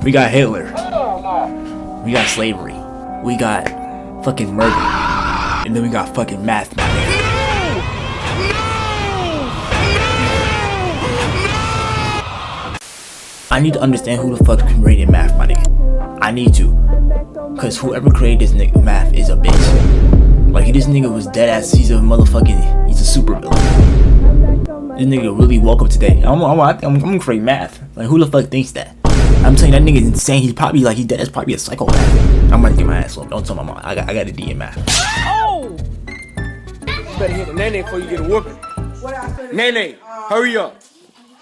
We got Hitler. We got slavery. We got fucking murder. And then we got fucking math, my nigga. I need to understand who the fuck created math, my nigga. I need to. Cause whoever created this nigga math is a bitch. Like, this nigga was dead ass. He's a motherfucking, he's a super villain. This nigga really woke up today. I'm gonna create math. Like, who the fuck thinks that? I'm telling you, that nigga's insane. He's probably like, he's dead ass, probably a psychopath. I'm gonna get my ass whooped. Don't tell my mom. I got a D in math. Oh! You better hit the Nene before you get a whooping. Nene, hurry up.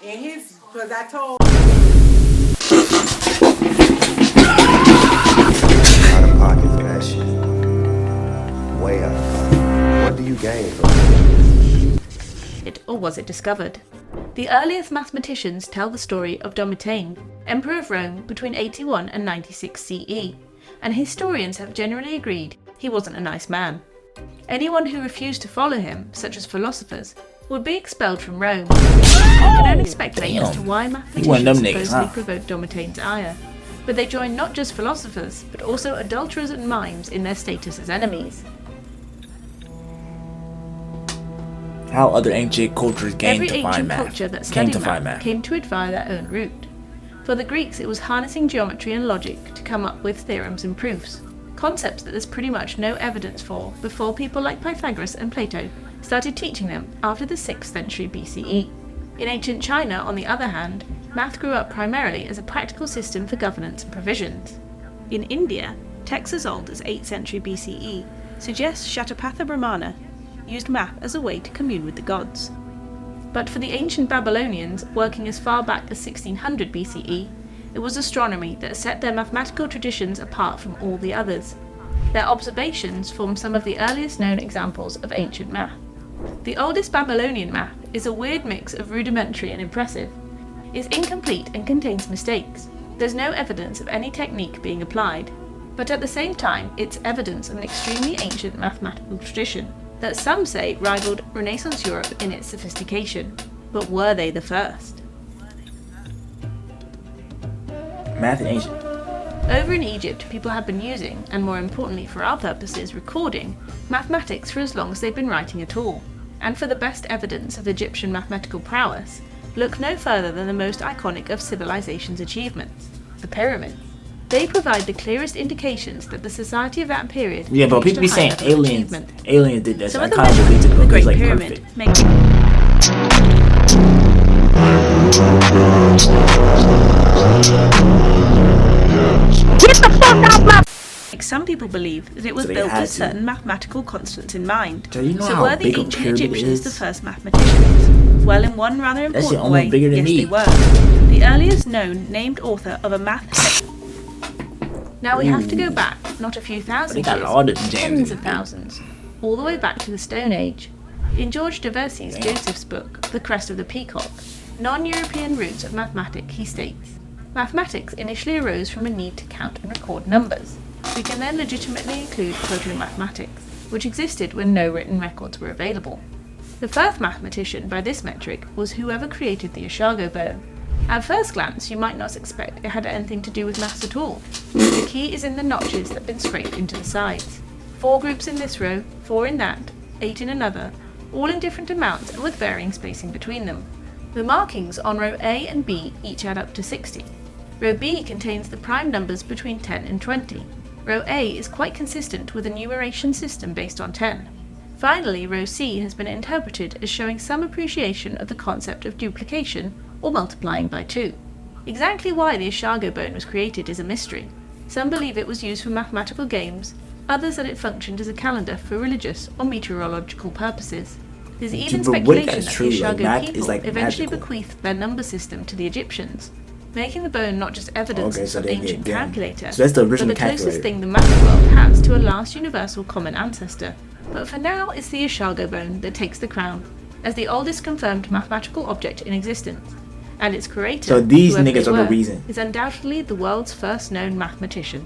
And his, cause I told. Out of pocket for that shit. Way out of pocket. What do you gain from it? Or was it discovered? The earliest mathematicians tell the story of Domitian, Emperor of Rome between 81 and 96 CE, and historians have generally agreed he wasn't a nice man. Anyone who refused to follow him, such as philosophers, would be expelled from Rome. We can only speculate as to why mathematicians supposedly provoked Domitian's ire, but they joined not just philosophers, but also adulterers and mimes in their status as enemies. How other ancient cultures came Every to find ancient math. culture that studied math came to admire their own route. For the Greeks, it was harnessing geometry and logic to come up with theorems and proofs, concepts that there's pretty much no evidence for before people like Pythagoras and Plato started teaching them after the 6th century BCE. In ancient China, on the other hand, math grew up primarily as a practical system for governance and provisions. In India, texts as old as 8th century BCE suggest Shatapatha Brahmana used math as a way to commune with the gods. But for the ancient Babylonians, working as far back as 1600 BCE, it was astronomy that set their mathematical traditions apart from all the others. Their observations form some of the earliest known examples of ancient math. The oldest Babylonian math is a weird mix of rudimentary and impressive. It's incomplete and contains mistakes. There's no evidence of any technique being applied, but at the same time, it's evidence of an extremely ancient mathematical tradition that some say rivaled Renaissance Europe in its sophistication. But were they the first? Math and ancient. Over in Egypt, people have been using, and more importantly for our purposes, recording, mathematics for as long as they've been writing at all. And for the best evidence of Egyptian mathematical prowess, look no further than the most iconic of civilization's achievements, the pyramids. They provide the clearest indications that the society of that period. Yeah, but people be saying aliens did that. Some I of the kind of believe it, the Great like Pyramid perfect. make some people believe that it was built with certain mathematical constants in mind. So, you know so how were the big a ancient pyramid Egyptians is? the first mathematicians? Well, in one rather That shit important almost way, bigger than yes me. they were. The earliest known named author of a math. Now we have to go back, not a few thousand got years, all the but jams tens in of it. thousands, all the way back to the Stone Age. In George Deversi's Joseph's book, The Crest of the Peacock, Non-European Roots of Mathematics, he states, mathematics initially arose from a need to count and record numbers. We can then legitimately include proto-mathematics, which existed when no written records were available. The first mathematician by this metric was whoever created the Ishago bone. At first glance, you might not expect it had anything to do with maths at all. The key is in the notches that have been scraped into the sides. 4 groups in this row, 4 in that, 8 in another, all in different amounts and with varying spacing between them. The markings on row A and B each add up to 60. Row B contains the prime numbers between 10 and 20. Row A is quite consistent with a numeration system based on 10. Finally, row C has been interpreted as showing some appreciation of the concept of duplication or multiplying by 2. Exactly why the Ishago bone was created is a mystery. Some believe it was used for mathematical games, others that it functioned as a calendar for religious or meteorological purposes. There's even speculation that the Ishago people eventually bequeathed their number system to the Egyptians, making the bone not just evidence of some ancient calculator, so that's the but original the calculator. closest thing the math world has to a last universal common ancestor. But for now, it's the Ishago bone that takes the crown, as the oldest confirmed mathematical object in existence, and its creator, So these whoever niggas they are the were, reason. is undoubtedly the world's first known mathemaician.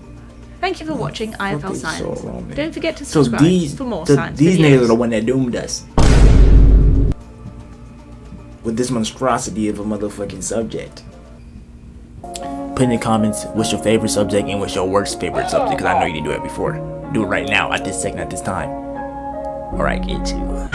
Thank you for watching IFL Science. Don't forget to subscribe for more science these videos. niggas are the one that doomed us with this monstrosity of a motherfucking subject. Put in the comments what's your favorite subject and what's your worst favorite subject, because I know you didn't do it before. Do it right now, at this second, at this time. Alright, get to it.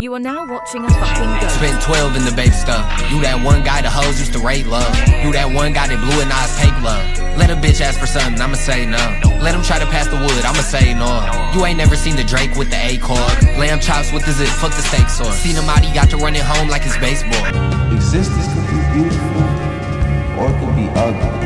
You are now watching a fucking ghost. Spent 12 in the baby stuff. You that one guy the hoes used to rate love. You that one guy that blue and eyes take love. Let a bitch ask for something, I'ma say no. Let him try to pass the wood, I'ma say no. You ain't never seen the Drake with the A-chord. Lamb chops with the zip, fuck the steak sauce. Seen him out, he got to run it home like it's baseball. Existence could be beautiful or it could be ugly.